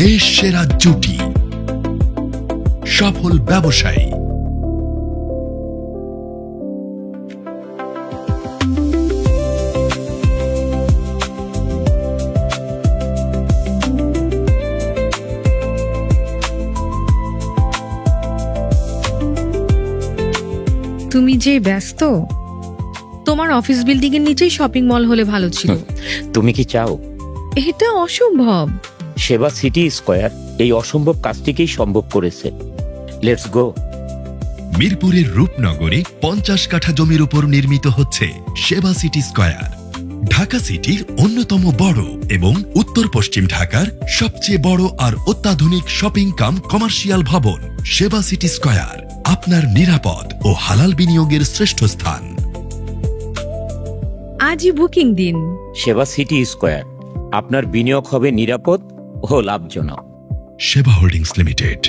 দেশ সেরা জুটি, সফল ব্যবসায়ী। তুমি যে ব্যস্ত, তোমার অফিস বিল্ডিং এর নিচেই শপিং মল হলে ভালো ছিল। তুমি কি চাও? এটা অসম্ভব। সেবা সিটি স্কয়ার এই অসম্ভব কাজটিকেই সম্ভব করেছে। Let's go. মিরপুরের রূপনগরে 50 কাঠা জমির উপর নির্মিত হচ্ছে সেবা সিটি স্কয়ার, ঢাকা সিটির অন্যতম বড় এবং উত্তর পশ্চিম ঢাকার সবচেয়ে বড় আর অত্যাধুনিক শপিং কাম কমার্শিয়াল ভবন। সেবা সিটি স্কয়ার আপনার নিরাপদ ও হালাল বিনিয়োগের শ্রেষ্ঠ স্থান। আজই বুকিং দিন। সেবা সিটি স্কয়ার, আপনার বিনিয়োগ হবে নিরাপদ ও লাভজনক। সেবা হোল্ডিংস লিমিটেড।